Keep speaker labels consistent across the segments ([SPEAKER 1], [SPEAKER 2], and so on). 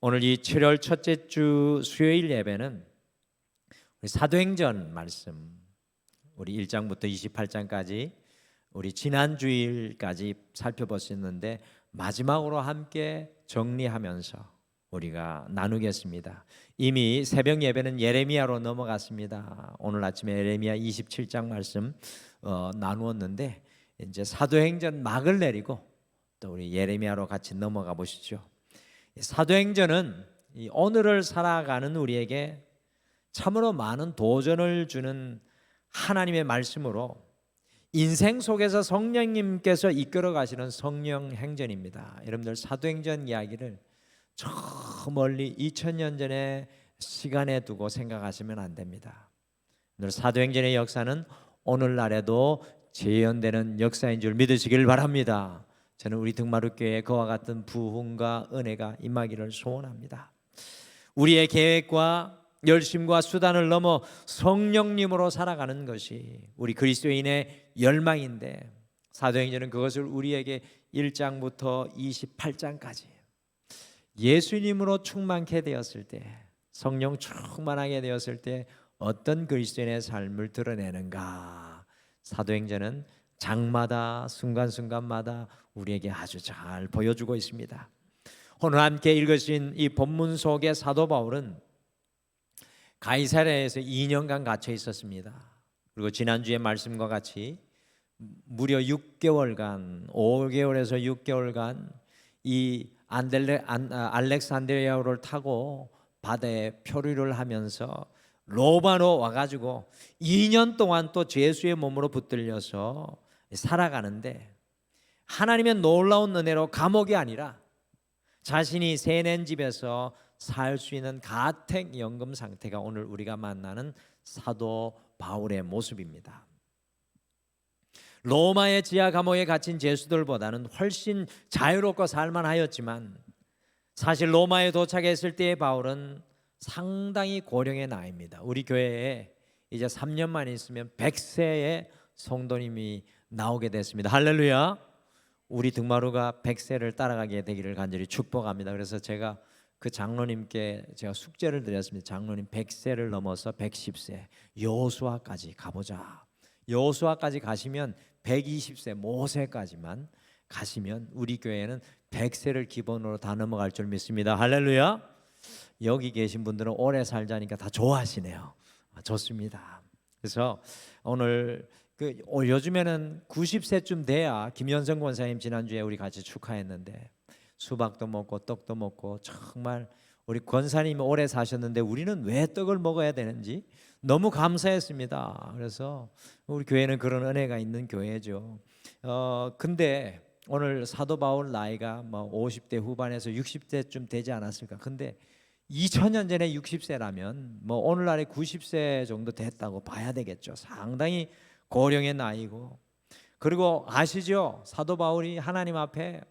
[SPEAKER 1] 오늘 이 7월 첫째 주 수요일 예배는 우리 사도행전 말씀, 우리 1장부터 28장까지 우리 지난 주일까지 살펴보셨는데 마지막으로 함께 정리하면서 우리가 나누겠습니다. 이미 새벽 예배는 예레미야로 넘어갔습니다. 오늘 아침에 예레미야 27장 말씀 나누었는데 이제 사도행전 막을 내리고 또 우리 예레미야로 같이 넘어가 보시죠. 사도행전은 오늘을 살아가는 우리에게 참으로 많은 도전을 주는 하나님의 말씀으로 인생 속에서 성령님께서 이끌어 가시는 성령 행전입니다. 여러분들 사도행전 이야기를 저 멀리 2000년 전의 시간에 두고 생각하시면 안 됩니다. 오늘 사도행전의 역사는 오늘날에도 재현되는 역사인 줄 믿으시길 바랍니다. 저는 우리 등마루교회에 그와 같은 부흥과 은혜가 임하기를 소원합니다. 우리의 계획과 열심과 수단을 넘어 성령님으로 살아가는 것이 우리 그리스도인의 열망인데 사도행전은 그것을 우리에게 1장부터 28장까지 예수님으로 충만케 되었을 때, 성령 충만하게 되었을 때 어떤 그리스도인의 삶을 드러내는가, 사도행전은 장마다 순간순간마다 우리에게 아주 잘 보여주고 있습니다. 오늘 함께 읽으신 이 본문 속의 사도 바울은 가이사랴에서 2년간 갇혀 있었습니다. 그리고 지난주의 말씀과 같이 무려 6개월간, 5개월에서 6개월간 이 알렉산드리아호를 타고 바다에 표류를 하면서 로마로 와가지고 2년 동안 또 죄수의 몸으로 붙들려서 살아가는데, 하나님의 놀라운 은혜로 감옥이 아니라 자신이 세낸 집에서 살 수 있는 가택연금 상태가 오늘 우리가 만나는 사도 바울의 모습입니다. 로마의 지하 감옥에 갇힌 죄수들보다는 훨씬 자유롭고 살만하였지만 사실 로마에 도착했을 때의 바울은 상당히 고령의 나이입니다. 우리 교회에 이제 3년만 있으면 100세의 성도님이 나오게 됐습니다. 할렐루야. 우리 등마루가 100세를 따라가게 되기를 간절히 축복합니다. 그래서 제가 그 장로님께 제가 숙제를 드렸습니다. 장로님 100세를 넘어서 110세 여호수아까지 가보자. 여호수아까지 가시면 120세 모세까지만 가시면 우리 교회는 100세를 기본으로 다 넘어갈 줄 믿습니다. 할렐루야. 여기 계신 분들은 오래 살자니까 다 좋아하시네요. 좋습니다. 그래서 오늘 요즘에는 90세쯤 돼야, 김현성 권사님 지난주에 우리 같이 축하했는데 수박도 먹고 떡도 먹고 정말 우리 권사님이 오래 사셨는데 우리는 왜 떡을 먹어야 되는지 너무 감사했습니다. 그래서 우리 교회는 그런 은혜가 있는 교회죠. 근데 오늘 사도 바울 나이가 뭐 50대 후반에서 60대쯤 되지 않았을까. 근데 2000년 전에 60세라면 뭐 오늘날에 90세 정도 됐다고 봐야 되겠죠. 상당히 고령의 나이고, 그리고 아시죠? 사도 바울이 하나님 앞에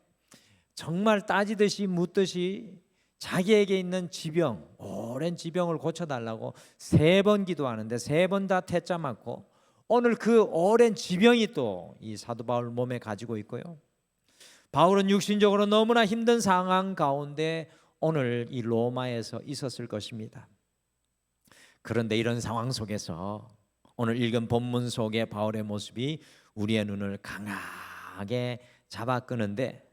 [SPEAKER 1] 정말 따지듯이 묻듯이 자기에게 있는 지병, 오랜 지병을 고쳐달라고 3번 기도하는데 3번 다 퇴짜 맞고, 오늘 그 오랜 지병이 또 이 사도 바울 몸에 가지고 있고요. 바울은 육신적으로 너무나 힘든 상황 가운데 오늘 이 로마에서 있었을 것입니다. 그런데 이런 상황 속에서 오늘 읽은 본문 속의 바울의 모습이 우리의 눈을 강하게 잡아 끄는데,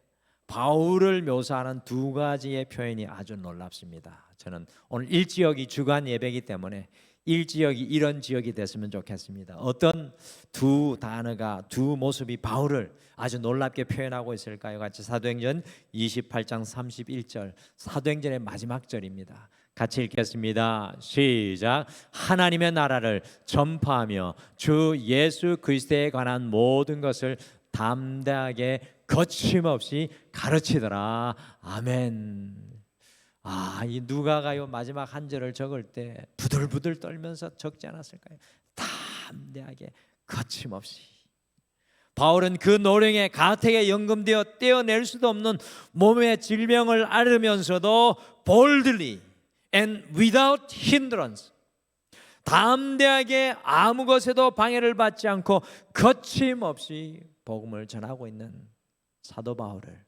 [SPEAKER 1] 바울을 묘사하는 2가지의 표현이 아주 놀랍습니다. 저는 오늘 1지역이 주간 예배이기 때문에 1지역이 이런 지역이 됐으면 좋겠습니다. 어떤 2 단어가, 2 모습이 바울을 아주 놀랍게 표현하고 있을까요? 같이 사도행전 28장 31절, 사도행전의 마지막 절입니다. 같이 읽겠습니다. 시작. 하나님의 나라를 전파하며 주 예수 그리스도에 관한 모든 것을 담대하게 거침없이 가르치더라. 아멘. 이 누가가요 마지막 한 절을 적을 때 부들부들 떨면서 적지 않았을까요? 담대하게 거침없이. 바울은 그 노령에 가택에 연금되어 떼어낼 수도 없는 몸의 질병을 앓으면서도 boldly and without hindrance, 담대하게 아무 것에도 방해를 받지 않고 거침없이 복음을 전하고 있는 사도 바울을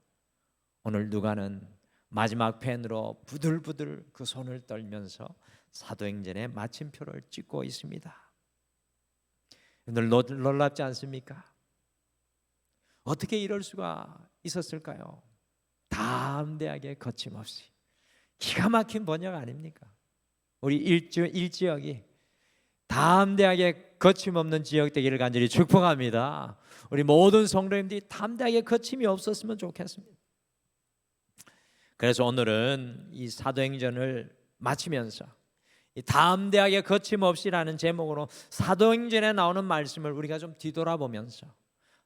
[SPEAKER 1] 오늘 누가는 마지막 펜으로 부들부들 그 손을 떨면서 사도행전의 마침표를 찍고 있습니다. 놀랍지 않습니까? 어떻게 이럴 수가 있었을까요? 담대하게 거침없이. 기가 막힌 번역 아닙니까? 우리 일지역이 담대하게 거침없는 지역 되기를 간절히 축복합니다. 우리 모든 성도님들이 담대하게 거침이 없었으면 좋겠습니다. 그래서 오늘은 이 사도행전을 마치면서 이 담대하게 거침없이라는 제목으로 사도행전에 나오는 말씀을 우리가 좀 뒤돌아보면서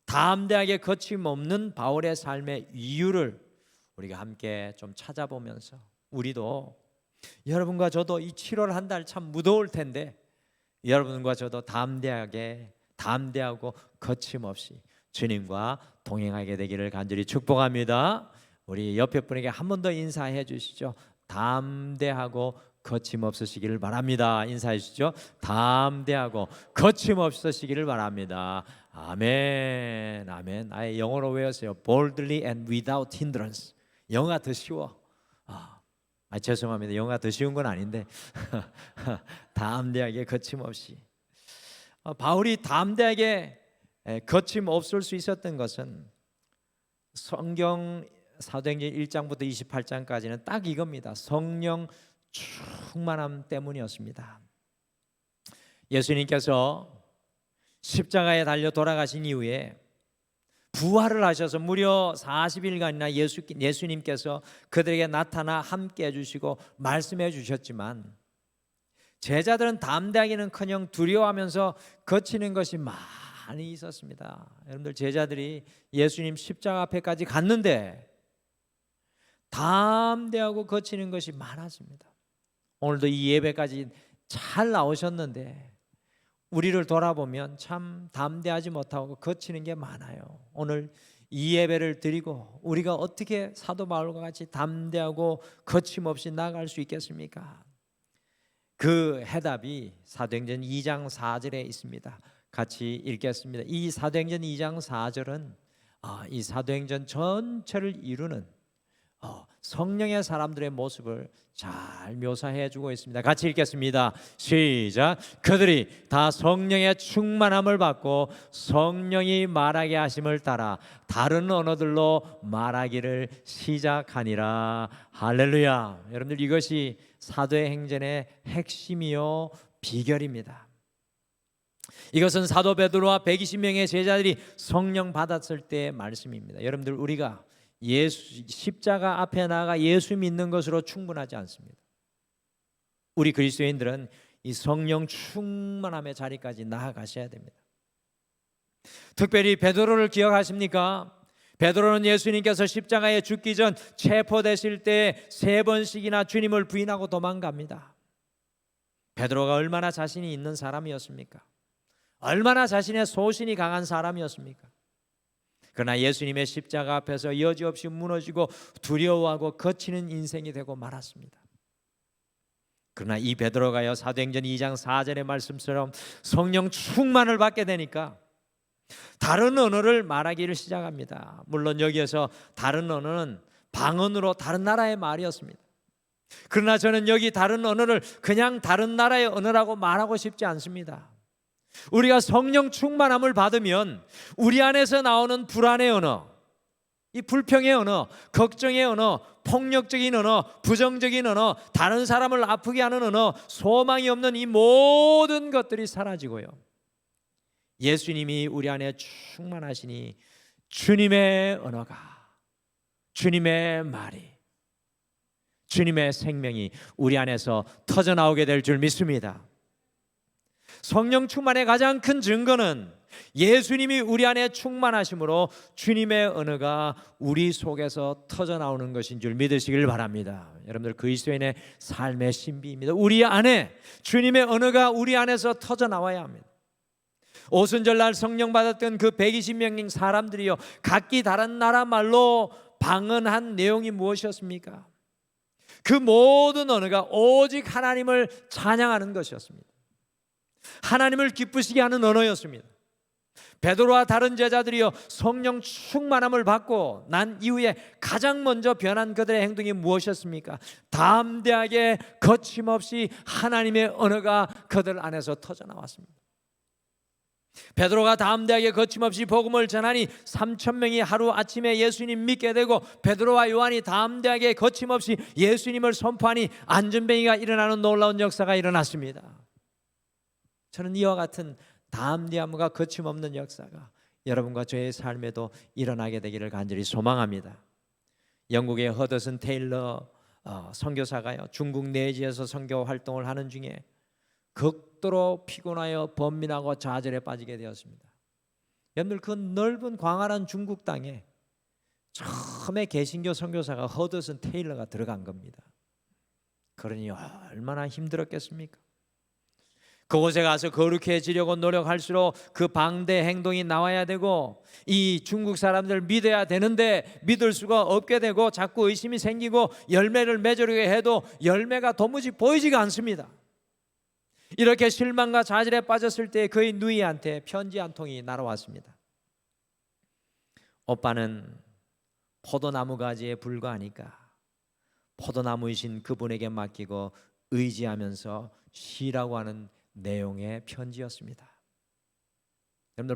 [SPEAKER 1] 담대하게 거침없는 바울의 삶의 이유를 우리가 함께 좀 찾아보면서 우리도 여러분과 저도 이 7월 한 달 참 무더울 텐데 여러분과 저도 담대하고 거침없이 주님과 동행하게 되기를 간절히 축복합니다. 우리 옆에 분에게 한 번 더 인사해 주시죠. 담대하고 거침없으시기를 바랍니다. 인사해 주시죠. 담대하고 거침없으시기를 바랍니다. 아멘. 아멘. 아예 영어로 외우세요. Boldly and without hindrance. 영어가 더 쉬워. 죄송합니다. 영어가 더 쉬운 건 아닌데 담대하게 거침없이. 바울이 담대하게 거침없을 수 있었던 것은 성경 사도행전 1장부터 28장까지는 딱 이겁니다. 성령 충만함 때문이었습니다. 예수님께서 십자가에 달려 돌아가신 이후에 부활을 하셔서 무려 40일간이나 예수님께서 그들에게 나타나 함께 해주시고 말씀해 주셨지만 제자들은 담대하기는커녕 두려워하면서 거치는 것이 많이 있었습니다. 여러분들, 제자들이 예수님 십자가 앞에까지 갔는데 담대하고 거치는 것이 많았습니다. 오늘도 이 예배까지 잘 나오셨는데 우리를 돌아보면 참 담대하지 못하고 거치는 게 많아요. 오늘 이 예배를 드리고 우리가 어떻게 사도 바울과 같이 담대하고 거침없이 나아갈 수 있겠습니까? 그 해답이 사도행전 2장 4절에 있습니다. 같이 읽겠습니다. 이 사도행전 2장 4절은 이 사도행전 전체를 이루는 성령의 사람들의 모습을 잘 묘사해 주고 있습니다. 같이 읽겠습니다. 시작. 그들이 다 성령의 충만함을 받고 성령이 말하게 하심을 따라 다른 언어들로 말하기를 시작하니라. 할렐루야. 여러분들, 이것이 사도의 행전의 핵심이요 비결입니다. 이것은 사도 베드로와 120명의 제자들이 성령 받았을 때의 말씀입니다. 여러분들, 우리가 십자가 앞에 나아가 예수 믿는 것으로 충분하지 않습니다. 우리 그리스도인들은 이 성령 충만함의 자리까지 나아가셔야 됩니다. 특별히 베드로를 기억하십니까? 베드로는 예수님께서 십자가에 죽기 전 체포되실 때 3번씩이나 주님을 부인하고 도망갑니다. 베드로가 얼마나 자신이 있는 사람이었습니까? 얼마나 자신의 소신이 강한 사람이었습니까? 그러나 예수님의 십자가 앞에서 여지없이 무너지고 두려워하고 거치는 인생이 되고 말았습니다. 그러나 이 베드로가요, 사도행전 2장 4절의 말씀처럼 성령 충만을 받게 되니까 다른 언어를 말하기를 시작합니다. 물론 여기에서 다른 언어는 방언으로 다른 나라의 말이었습니다. 그러나 저는 여기 다른 언어를 그냥 다른 나라의 언어라고 말하고 싶지 않습니다. 우리가 성령 충만함을 받으면 우리 안에서 나오는 불안의 언어, 이 불평의 언어, 걱정의 언어, 폭력적인 언어, 부정적인 언어, 다른 사람을 아프게 하는 언어, 소망이 없는 이 모든 것들이 사라지고요, 예수님이 우리 안에 충만하시니 주님의 언어가, 주님의 말이, 주님의 생명이 우리 안에서 터져나오게 될 줄 믿습니다. 성령 충만의 가장 큰 증거는 예수님이 우리 안에 충만하심으로 주님의 언어가 우리 속에서 터져나오는 것인 줄 믿으시길 바랍니다. 여러분들, 그리스도인의 삶의 신비입니다. 우리 안에 주님의 언어가 우리 안에서 터져나와야 합니다. 오순절날 성령 받았던 그 120명 사람들이요, 각기 다른 나라 말로 방언한 내용이 무엇이었습니까? 그 모든 언어가 오직 하나님을 찬양하는 것이었습니다. 하나님을 기쁘시게 하는 언어였습니다. 베드로와 다른 제자들이여 성령 충만함을 받고 난 이후에 가장 먼저 변한 그들의 행동이 무엇이었습니까? 담대하게 거침없이 하나님의 언어가 그들 안에서 터져 나왔습니다. 베드로가 담대하게 거침없이 복음을 전하니 3,000명이 하루 아침에 예수님 믿게 되고, 베드로와 요한이 담대하게 거침없이 예수님을 선포하니 안전뱅이가 일어나는 놀라운 역사가 일어났습니다. 저는 이와 같은 담대함과 거침없는 역사가 여러분과 저의 삶에도 일어나게 되기를 간절히 소망합니다. 영국의 허더슨 테일러 선교사가요, 중국 내지에서 선교 활동을 하는 중에 극도로 피곤하여 번민하고 좌절에 빠지게 되었습니다. 여러분들, 그 넓은 광활한 중국 땅에 처음에 개신교 선교사가 허더슨 테일러가 들어간 겁니다. 그러니 얼마나 힘들었겠습니까? 그곳에 가서 거룩해지려고 노력할수록 그 방대 행동이 나와야 되고, 이 중국 사람들 믿어야 되는데 믿을 수가 없게 되고, 자꾸 의심이 생기고 열매를 맺으려고 해도 열매가 도무지 보이지가 않습니다. 이렇게 실망과 좌절에 빠졌을 때 그의 누이한테 편지 한 통이 날아왔습니다. 오빠는 포도나무 가지에 불과하니까 포도나무이신 그분에게 맡기고 의지하면서 쉬라고 하는 내용의 편지였습니다. 여러분들,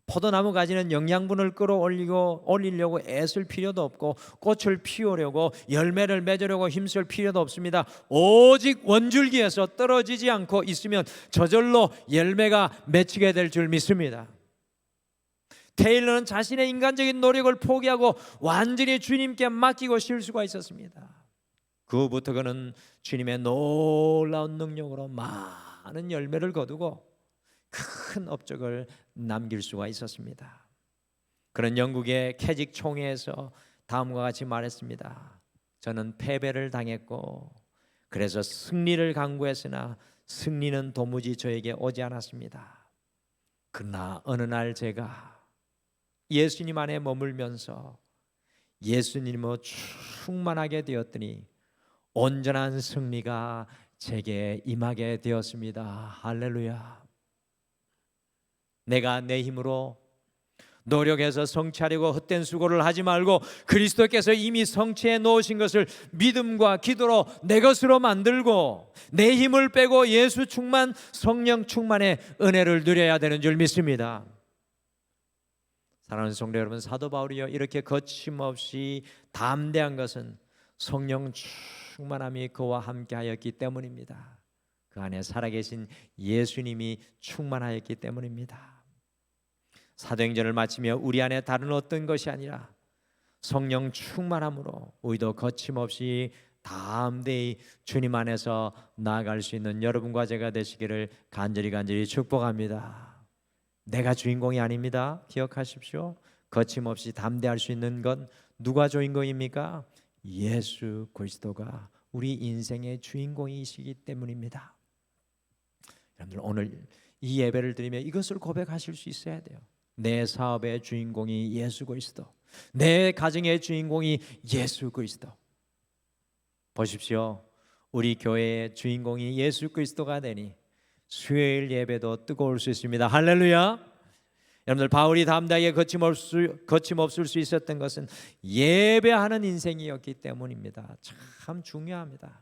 [SPEAKER 1] 포도나무 가지는 영양분을 끌어올리려고 애쓸 필요도 없고, 꽃을 피우려고 열매를 맺으려고 힘쓸 필요도 없습니다. 오직 원줄기에서 떨어지지 않고 있으면 저절로 열매가 맺히게 될 줄 믿습니다. 테일러는 자신의 인간적인 노력을 포기하고 완전히 주님께 맡기고 쉴 수가 있었습니다. 그 후부터 그는 주님의 놀라운 능력으로 많은 열매를 거두고 큰 업적을 남길 수가 있었습니다. 그는 영국의 캐직 총회에서 다음과 같이 말했습니다. 저는 패배를 당했고 그래서 승리를 강구했으나 승리는 도무지 저에게 오지 않았습니다. 그러나 어느 날 제가 예수님 안에 머물면서 예수님으로 충만하게 되었더니 온전한 승리가 제게 임하게 되었습니다. 할렐루야. 내가 내 힘으로 노력해서 성취하려고 헛된 수고를 하지 말고 그리스도께서 이미 성취해 놓으신 것을 믿음과 기도로 내 것으로 만들고 내 힘을 빼고 예수 충만, 성령 충만의 은혜를 누려야 되는 줄 믿습니다. 사랑하는 성도 여러분, 사도 바울이요, 이렇게 거침없이 담대한 것은 성령 충만함이 그와 함께하였기 때문입니다. 그 안에 살아계신 예수님이 충만하였기 때문입니다. 사도행전을 마치며 우리 안에 다른 어떤 것이 아니라 성령 충만함으로 우리도 거침없이 담대히 주님 안에서 나아갈 수 있는 여러분과 제가 되시기를 간절히 축복합니다. 내가 주인공이 아닙니다. 기억하십시오. 거침없이 담대할 수 있는 건 누가 주인공입니까? 예수 그리스도가 우리 인생의 주인공이시기 때문입니다. 여러분들, 오늘 이 예배를 드리며 이것을 고백하실 수 있어야 돼요. 내 사업의 주인공이 예수 그리스도, 내 가정의 주인공이 예수 그리스도. 보십시오, 우리 교회의 주인공이 예수 그리스도가 되니 수요일 예배도 뜨거울 수 있습니다. 할렐루야. 여러분들, 바울이 담대하게 거침없을 수 있었던 것은 예배하는 인생이었기 때문입니다. 참 중요합니다.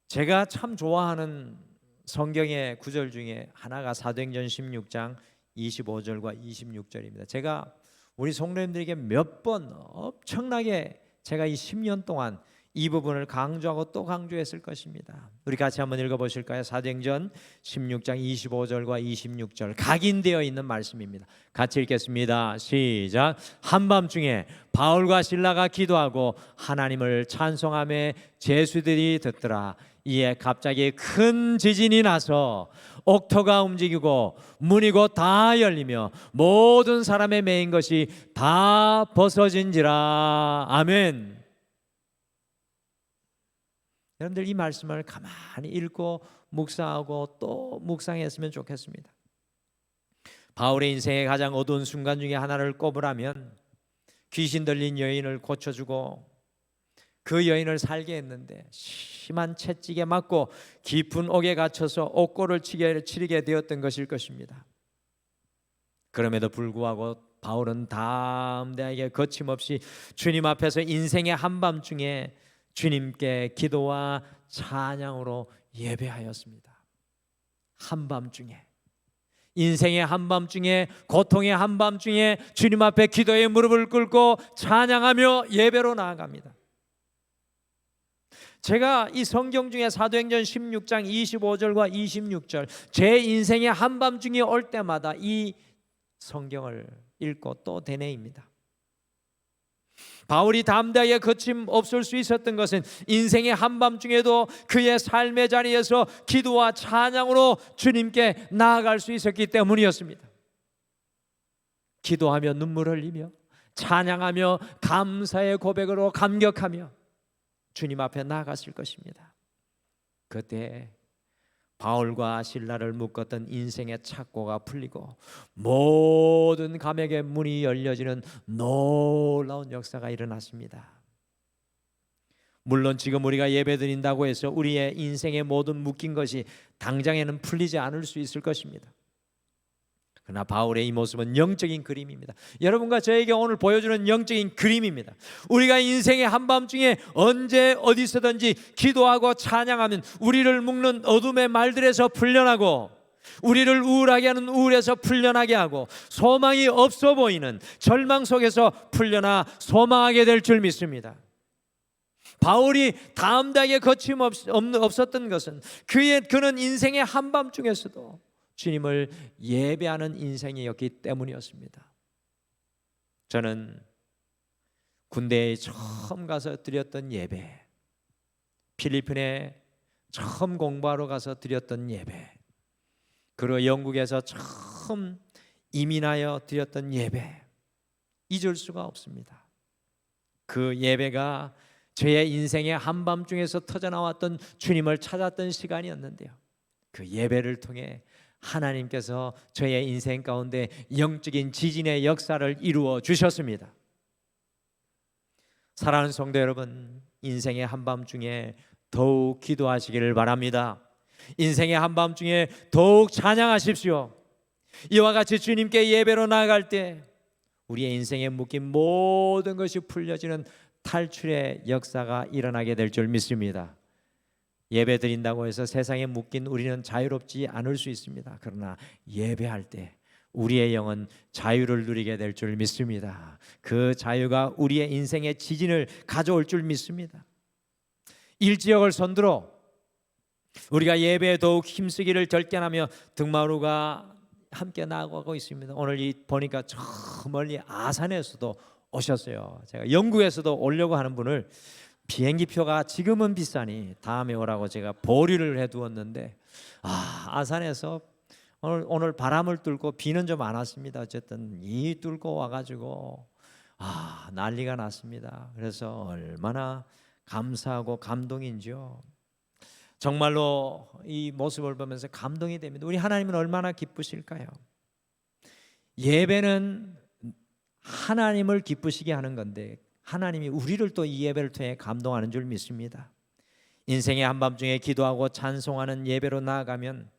[SPEAKER 1] 제가 참 좋아하는 성경의 구절 중에 하나가 사도행전 16장 25절과 26절입니다. 제가 우리 성도님들에게 몇 번 엄청나게 제가 이 10년 동안 이 부분을 강조하고 또 강조했을 것입니다. 우리 같이 한번 읽어보실까요? 사도행전 16장 25절과 26절 각인되어 있는 말씀입니다. 같이 읽겠습니다. 시작. 한밤중에 바울과 실라가 기도하고 하나님을 찬송하며 제수들이 듣더라. 이에 갑자기 큰 지진이 나서 옥토가 움직이고 문이 곧 다 열리며 모든 사람의 매인 것이 다 벗어진지라. 아멘. 여러분들, 이 말씀을 가만히 읽고 묵상하고 또 묵상했으면 좋겠습니다. 바울의 인생의 가장 어두운 순간 중에 하나를 꼽으라면 귀신 들린 여인을 고쳐주고 그 여인을 살게 했는데 심한 채찍에 맞고 깊은 옥에 갇혀서 옥고를 치르게 되었던 것일 것입니다. 그럼에도 불구하고 바울은 담대하게 거침없이 주님 앞에서 인생의 한밤중에 주님께 기도와 찬양으로 예배하였습니다. 한밤중에, 인생의 한밤중에, 고통의 한밤중에 주님 앞에 기도의 무릎을 꿇고 찬양하며 예배로 나아갑니다. 제가 이 성경 중에 사도행전 16장 25절과 26절, 제 인생의 한밤중에 올 때마다 이 성경을 읽고 또 되뇌입니다. 바울이 담대하게 거침없을 수 있었던 것은 인생의 한밤중에도 그의 삶의 자리에서 기도와 찬양으로 주님께 나아갈 수 있었기 때문이었습니다. 기도하며 눈물 흘리며 찬양하며 감사의 고백으로 감격하며 주님 앞에 나아갔을 것입니다. 그때 바울과 실라를 묶었던 인생의 착고가 풀리고 모든 감옥의 문이 열려지는 놀라운 역사가 일어났습니다. 물론 지금 우리가 예배드린다고 해서 우리의 인생의 모든 묶인 것이 당장에는 풀리지 않을 수 있을 것입니다. 그러나 바울의 이 모습은 영적인 그림입니다. 여러분과 저에게 오늘 보여주는 영적인 그림입니다. 우리가 인생의 한밤중에 언제 어디서든지 기도하고 찬양하면 우리를 묶는 어둠의 말들에서 풀려나고, 우리를 우울하게 하는 우울에서 풀려나게 하고, 소망이 없어 보이는 절망 속에서 풀려나 소망하게 될 줄 믿습니다. 바울이 담대하게 거침없었던 것은 그는 인생의 한밤중에서도 주님을 예배하는 인생이었기 때문이었습니다. 저는 군대에 처음 가서 드렸던 예배, 필리핀에 처음 공부하러 가서 드렸던 예배, 그리고 영국에서 처음 이민하여 드렸던 예배, 잊을 수가 없습니다. 그 예배가 저의 인생의 한밤중에서 터져나왔던 주님을 찾았던 시간이었는데요, 그 예배를 통해 하나님께서 저의 인생 가운데 영적인 지진의 역사를 이루어 주셨습니다. 사랑하는 성도 여러분, 인생의 한밤중에 더욱 기도하시기를 바랍니다. 인생의 한밤중에 더욱 찬양하십시오. 이와 같이 주님께 예배로 나아갈 때 우리의 인생에 묶인 모든 것이 풀려지는 탈출의 역사가 일어나게 될 줄 믿습니다. 예배 드린다고 해서 세상에 묶인 우리는 자유롭지 않을 수 있습니다. 그러나 예배할 때 우리의 영은 자유를 누리게 될 줄 믿습니다. 그 자유가 우리의 인생의 지진을 가져올 줄 믿습니다. 일지역을 선두로 우리가 예배에 더욱 힘쓰기를 결단하며 등마루가 함께 나아가고 있습니다. 오늘 보니까 저 멀리 아산에서도 오셨어요. 제가 영국에서도 오려고 하는 분을 비행기표가 지금은 비싸니 다음에 오라고 제가 보류를 해두었는데, 아산에서 오늘 바람을 뚫고 비는 좀 안 왔습니다. 어쨌든 이 뚫고 와가지고 난리가 났습니다. 그래서 얼마나 감사하고 감동인지요. 정말로 이 모습을 보면서 감동이 됩니다. 우리 하나님은 얼마나 기쁘실까요? 예배는 하나님을 기쁘시게 하는 건데 하나님이 우리를 또 이 예배를 통해 감동하는 줄 믿습니다. 인생의 한밤중에 기도하고 찬송하는 예배로 나아가면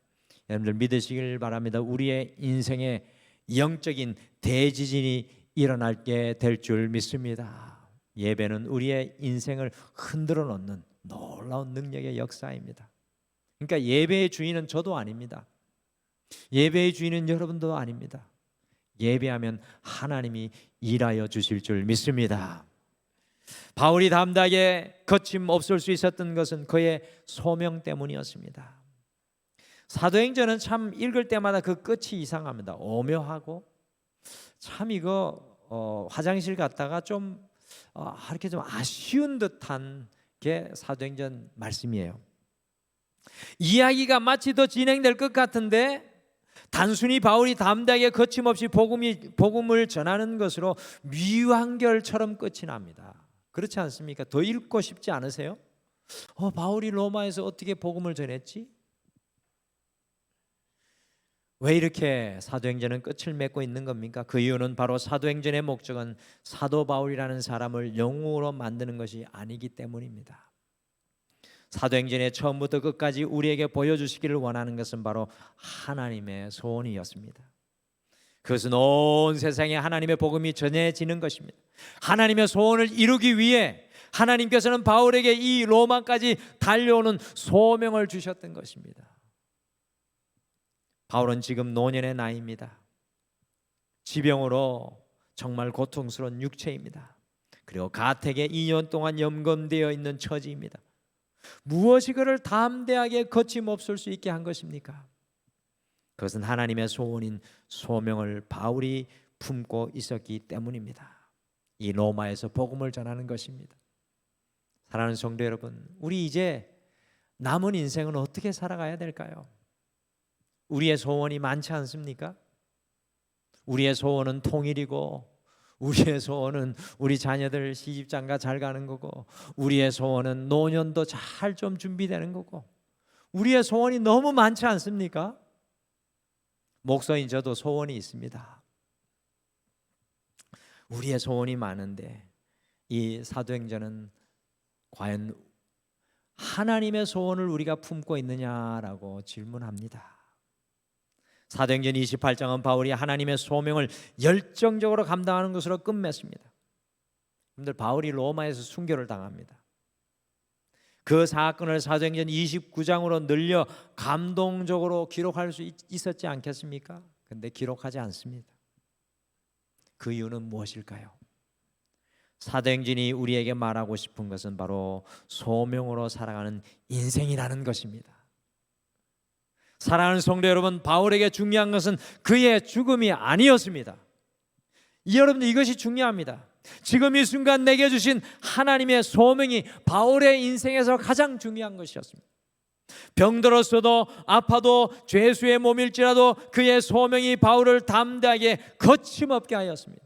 [SPEAKER 1] 여러분들 믿으시길 바랍니다. 우리의 인생에 영적인 대지진이 일어나게 될 줄 믿습니다. 예배는 우리의 인생을 흔들어 놓는 놀라운 능력의 역사입니다. 그러니까 예배의 주인은 저도 아닙니다. 예배의 주인은 여러분도 아닙니다. 예배하면 하나님이 일하여 주실 줄 믿습니다. 바울이 담대하게 거침없을 수 있었던 것은 그의 소명 때문이었습니다. 사도행전은 참 읽을 때마다 그 끝이 이상합니다. 오묘하고 참 이거 화장실 갔다가 좀 이렇게 좀 아쉬운 듯한 게 사도행전 말씀이에요. 이야기가 마치 더 진행될 것 같은데 단순히 바울이 담대하게 거침없이 복음을 전하는 것으로 미완결처럼 끝이 납니다. 그렇지 않습니까? 더 읽고 싶지 않으세요? 바울이 로마에서 어떻게 복음을 전했지? 왜 이렇게 사도행전은 끝을 맺고 있는 겁니까? 그 이유는 바로 사도행전의 목적은 사도 바울이라는 사람을 영웅으로 만드는 것이 아니기 때문입니다. 사도행전의 처음부터 끝까지 우리에게 보여주시기를 원하는 것은 바로 하나님의 소원이었습니다. 그것은 온 세상에 하나님의 복음이 전해지는 것입니다. 하나님의 소원을 이루기 위해 하나님께서는 바울에게 이 로마까지 달려오는 소명을 주셨던 것입니다. 바울은 지금 노년의 나이입니다. 지병으로 정말 고통스러운 육체입니다. 그리고 가택에 2년 동안 연금되어 있는 처지입니다. 무엇이 그를 담대하게 거침없을 수 있게 한 것입니까? 그것은 하나님의 소원인 소명을 바울이 품고 있었기 때문입니다. 이 로마에서 복음을 전하는 것입니다. 사랑하는 성도 여러분, 우리 이제 남은 인생은 어떻게 살아가야 될까요? 우리의 소원이 많지 않습니까? 우리의 소원은 통일이고, 우리의 소원은 우리 자녀들 시집장가 잘 가는 거고, 우리의 소원은 노년도 잘 좀 준비되는 거고, 우리의 소원이 너무 많지 않습니까? 목사인 저도 소원이 있습니다. 우리의 소원이 많은데 이 사도행전은 과연 하나님의 소원을 우리가 품고 있느냐라고 질문합니다. 사도행전 28장은 바울이 하나님의 소명을 열정적으로 감당하는 것으로 끝맺습니다. 여러분들, 바울이 로마에서 순교를 당합니다. 그 사건을 사도행전 29장으로 늘려 감동적으로 기록할 수 있었지 않겠습니까? 그런데 기록하지 않습니다. 그 이유는 무엇일까요? 사도행전이 우리에게 말하고 싶은 것은 바로 소명으로 살아가는 인생이라는 것입니다. 사랑하는 성도 여러분, 바울에게 중요한 것은 그의 죽음이 아니었습니다. 여러분들, 이것이 중요합니다. 지금 이 순간 내게 주신 하나님의 소명이 바울의 인생에서 가장 중요한 것이었습니다. 병들었어도 아파도 죄수의 몸일지라도 그의 소명이 바울을 담대하게 거침없게 하였습니다.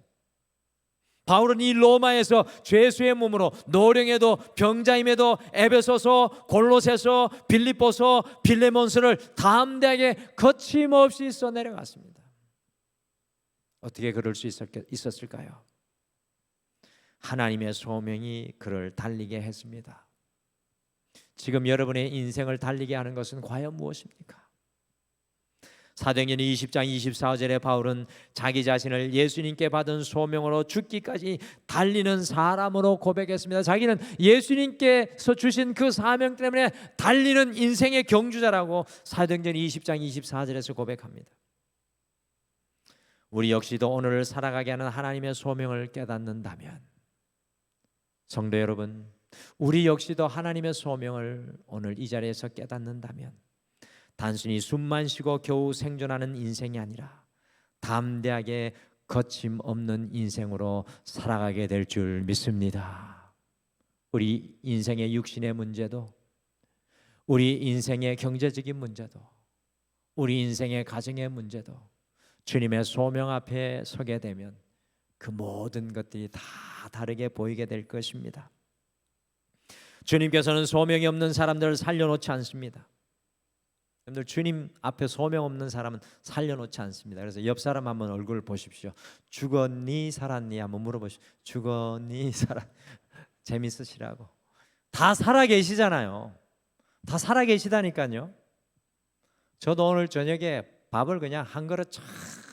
[SPEAKER 1] 바울은 이 로마에서 죄수의 몸으로 노령에도 병자임에도 에베소서, 골로새서, 빌립보서, 빌레몬서를 담대하게 거침없이 써내려갔습니다. 어떻게 그럴 수 있었을까요? 하나님의 소명이 그를 달리게 했습니다. 지금 여러분의 인생을 달리게 하는 것은 과연 무엇입니까? 사도행전 20장 24절에 바울은 자기 자신을 예수님께 받은 소명으로 죽기까지 달리는 사람으로 고백했습니다. 자기는 예수님께서 주신 그 사명 때문에 달리는 인생의 경주자라고 사도행전 20장 24절에서 고백합니다. 우리 역시도 오늘을 살아가게 하는 하나님의 소명을 깨닫는다면, 성도 여러분, 우리 역시도 하나님의 소명을 오늘 이 자리에서 깨닫는다면 단순히 숨만 쉬고 겨우 생존하는 인생이 아니라 담대하게 거침없는 인생으로 살아가게 될 줄 믿습니다. 우리 인생의 육신의 문제도, 우리 인생의 경제적인 문제도, 우리 인생의 가정의 문제도 주님의 소명 앞에 서게 되면 그 모든 것들이 다 다르게 보이게 될 것입니다. 주님께서는 소명이 없는 사람들을 살려놓지 않습니다. 여러분들, 주님 앞에 소명 없는 사람은 살려놓지 않습니다. 그래서 옆 사람 한번 얼굴 보십시오. 죽었니 살았니 한번 물어보십시오. 죽었니 살았니. 재밌으시라고. 다 살아 계시잖아요. 다 살아 계시다니까요. 저도 오늘 저녁에 밥을 그냥 한 그릇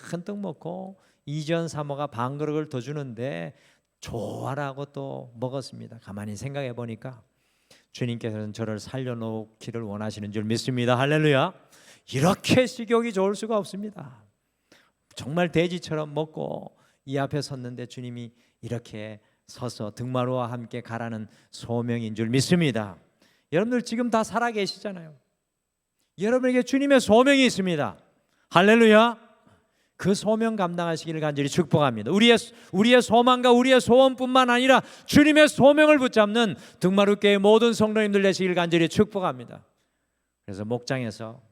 [SPEAKER 1] 잔뜩 먹고 이전 사모가 반 그릇을 더 주는데 좋아라고 또 먹었습니다. 가만히 생각해 보니까 주님께서는 저를 살려놓기를 원하시는 줄 믿습니다. 할렐루야. 이렇게 식욕이 좋을 수가 없습니다. 정말 돼지처럼 먹고 이 앞에 섰는데 주님이 이렇게 서서 등마루와 함께 가라는 소명인 줄 믿습니다. 여러분들 지금 다 살아계시잖아요. 여러분에게 주님의 소명이 있습니다. 할렐루야. 그 소명 감당하시기를 간절히 축복합니다. 우리의 소망과 우리의 소원뿐만 아니라 주님의 소명을 붙잡는 등마루교회 모든 성도님들 되시기를 간절히 축복합니다. 그래서 목장에서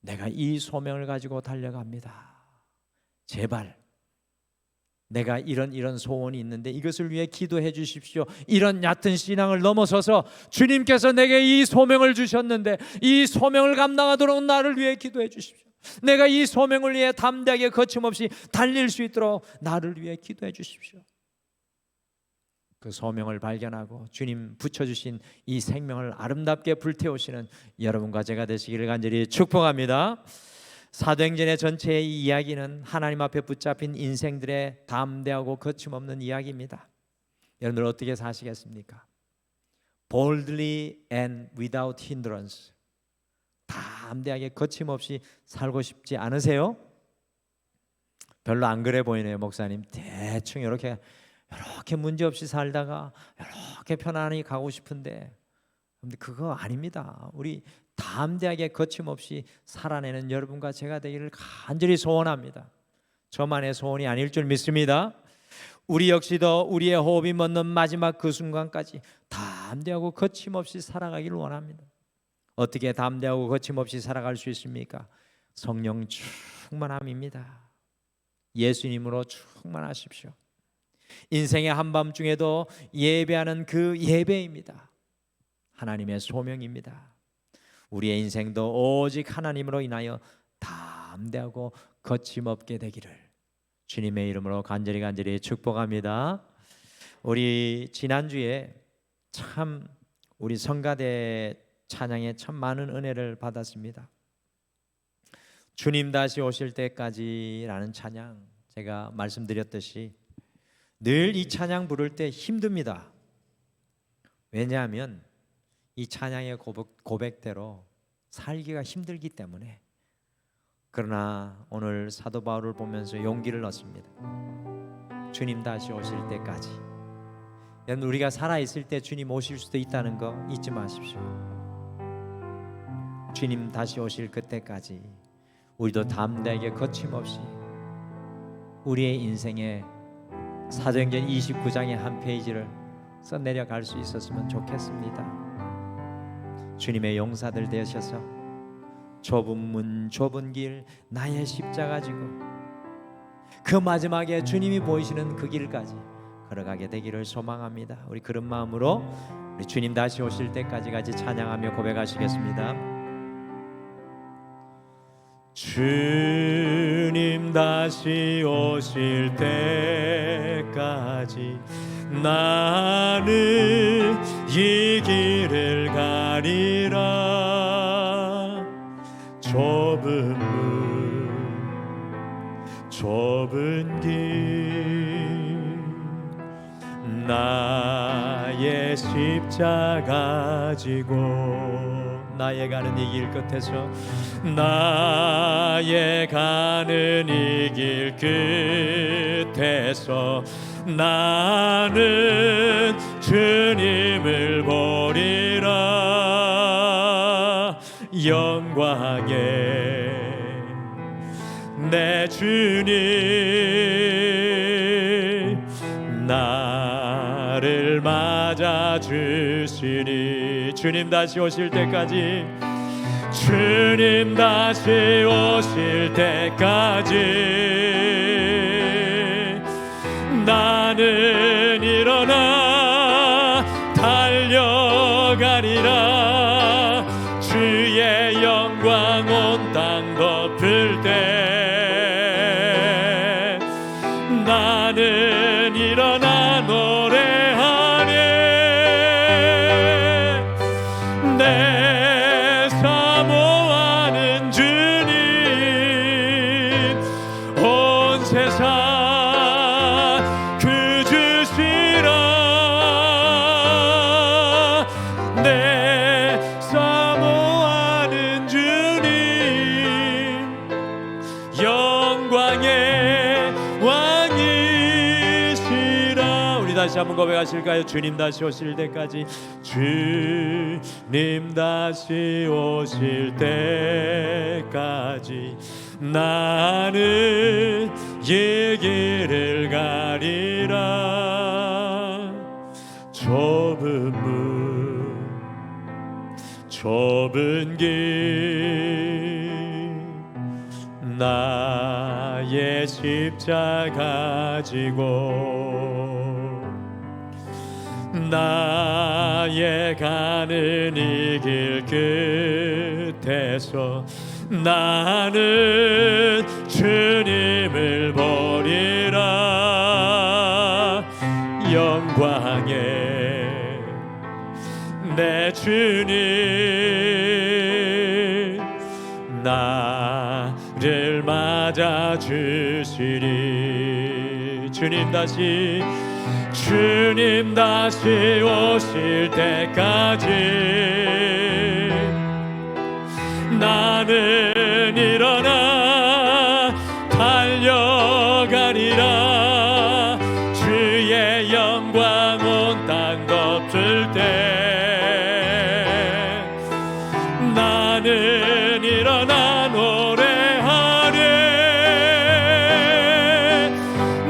[SPEAKER 1] 내가 이 소명을 가지고 달려갑니다. 제발 내가 이런 소원이 있는데 이것을 위해 기도해 주십시오. 이런 얕은 신앙을 넘어서서 주님께서 내게 이 소명을 주셨는데 이 소명을 감당하도록 나를 위해 기도해 주십시오. 내가 이 소명을 위해 담대하게 거침없이 달릴 수 있도록 나를 위해 기도해 주십시오. 그 소명을 발견하고 주님 붙여주신 이 생명을 아름답게 불태우시는 여러분과 제가 되시기를 간절히 축복합니다. 사도행전의 전체의 이 이야기는 하나님 앞에 붙잡힌 인생들의 담대하고 거침없는 이야기입니다. 여러분들 어떻게 사시겠습니까? Boldly and without hindrance. 담대하게 거침없이 살고 싶지 않으세요? 별로 안 그래 보이네요, 목사님. 대충 이렇게 문제없이 살다가 이렇게 편안히 가고 싶은데, 근데 그거 아닙니다. 우리 담대하게 거침없이 살아내는 여러분과 제가 되기를 간절히 소원합니다. 저만의 소원이 아닐 줄 믿습니다. 우리 역시도 우리의 호흡이 멎는 마지막 그 순간까지 담대하고 거침없이 살아가기를 원합니다. 어떻게 담대하고 거침없이 살아갈 수 있습니까? 성령 충만함입니다. 예수님으로 충만하십시오. 인생의 한밤중에도 예배하는 그 예배입니다. 하나님의 소명입니다. 우리의 인생도 오직 하나님으로 인하여 담대하고 거침없게 되기를 주님의 이름으로 간절히 축복합니다. 우리 지난주에 참 우리 성가대 찬양에 참 많은 은혜를 받았습니다. 주님 다시 오실 때까지라는 찬양, 제가 말씀드렸듯이 늘 이 찬양 부를 때 힘듭니다. 왜냐하면 이 찬양의 고백대로 살기가 힘들기 때문에. 그러나 오늘 사도 바울을 보면서 용기를 얻습니다. 주님 다시 오실 때까지. 여러분, 우리가 살아있을 때 주님 오실 수도 있다는 거 잊지 마십시오. 주님 다시 오실 그때까지 우리도 담대하게 거침없이 우리의 인생에 사도행전 29장의 한 페이지를 써내려갈 수 있었으면 좋겠습니다. 주님의 용사들 되셔서 좁은 문 좁은 길 나의 십자가 지고 그 마지막에 주님이 보이시는 그 길까지 걸어가게 되기를 소망합니다. 우리 그런 마음으로 우리 주님 다시 오실 때까지 같이 찬양하며 고백하시겠습니다. 주님 다시 오실 때까지 나는 이 길을 가리라. 좁은 문 좁은 길 나의 십자가 지고 나의 가는 이 길 끝에서 나의 가는 이 길 끝에서 나는 주님을 보리라. 영광의 내 주님 나를 맞아주시리. 주님 다시 오실 때까지 주님 다시 오실 때까지 나는 일어나 달려가리라. 주의 영광 온 땅 덮을 때 나는 일어나 노래하네. 내 사모하는 주님 온 세상 그 주시라. 내 사모하는 주님 영광의 왕이시라. 우리 다시 한번 고백하실까요? 주님 다시 오실 때까지 주님 다시 오실 때까지 나는 이 길을 가리라. 좁은 문 좁은 길 나의 십자가 지고 나의 가는 이 길 끝에서 나는 주님을 보리라. 영광에 내 주님 나를 맞아주시리. 주님 다시 오실 때까지 나는 일어나 달려가리라. 주의 영광 온 땅 덮을 때 나는 일어나 노래하리.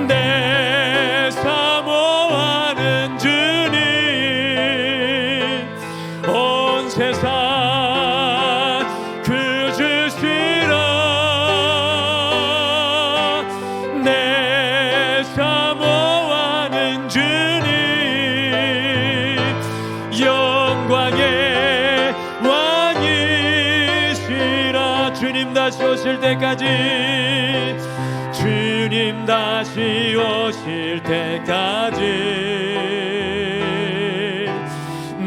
[SPEAKER 1] 내 사모하는 주님 온 세상 다시 오실 때까지 주님 다시 오실 때까지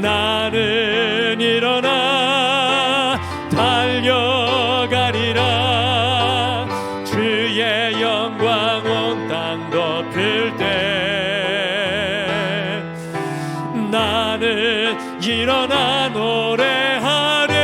[SPEAKER 1] 나는 일어나 달려가리라. 주의 영광 온 땅 덮을 때 나는 일어나 노래하리.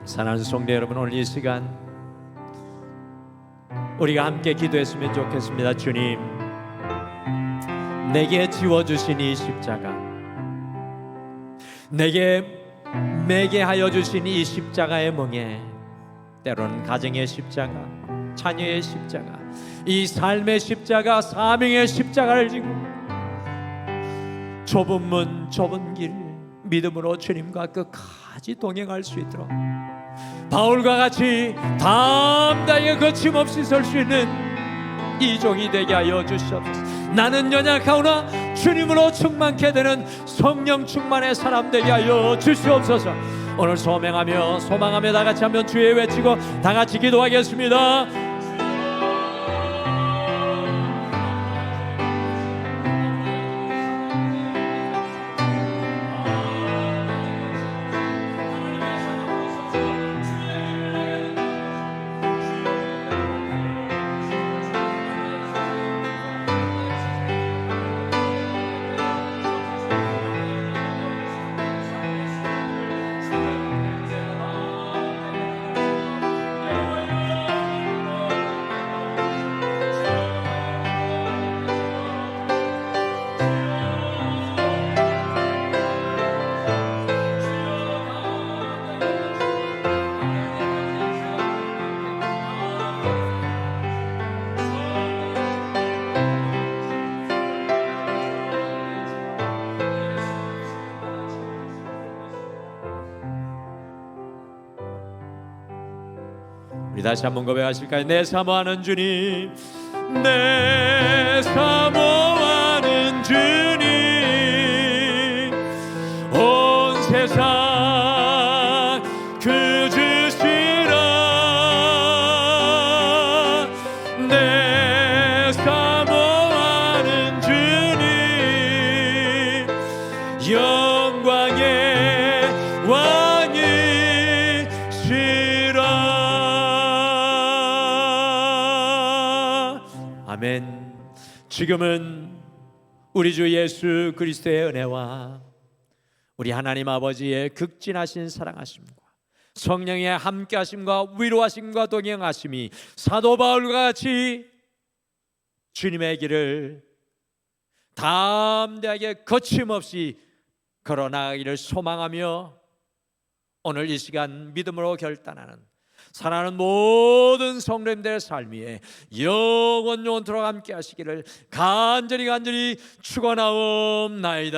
[SPEAKER 1] 사랑하는 성도 여러분, 오늘 이 시간 우리가 함께 기도했으면 좋겠습니다. 주님, 내게 지워주신 이 십자가, 내게 매게 하여 주신 이 십자가의 멍에, 때로는 가정의 십자가, 자녀의 십자가, 이 삶의 십자가, 사명의 십자가를 지고 좁은 문, 좁은 길 믿음으로 주님과 끝까지 동행할 수 있도록 바울과 같이 담대하게 거침없이 설 수 있는 이 종이 되게 하여 주시옵소서. 나는 연약하오나 주님으로 충만케 되는 성령 충만의 사람 되게 하여 주시옵소서. 오늘 소망하며 다 같이 한번 주의 외치고 다 같이 기도하겠습니다. 우리 다시 한번 고백하실까요? 내 사모하는 주님, 내 사모하는 주님, 온 세상 그 주시라. 내 사모하는 주님, 영광의 왕이시라. 아멘. 지금은 우리 주 예수 그리스도의 은혜와 우리 하나님 아버지의 극진하신 사랑하심과 성령의 함께하심과 위로하심과 동행하심이 사도 바울과 같이 주님의 길을 담대하게 거침없이 걸어나가기를 소망하며 오늘 이 시간 믿음으로 결단하는 사랑하는 모든 성도님들의 삶 위에 영원토록 함께 하시기를 간절히 축원하옵나이다.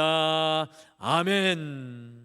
[SPEAKER 1] 아멘.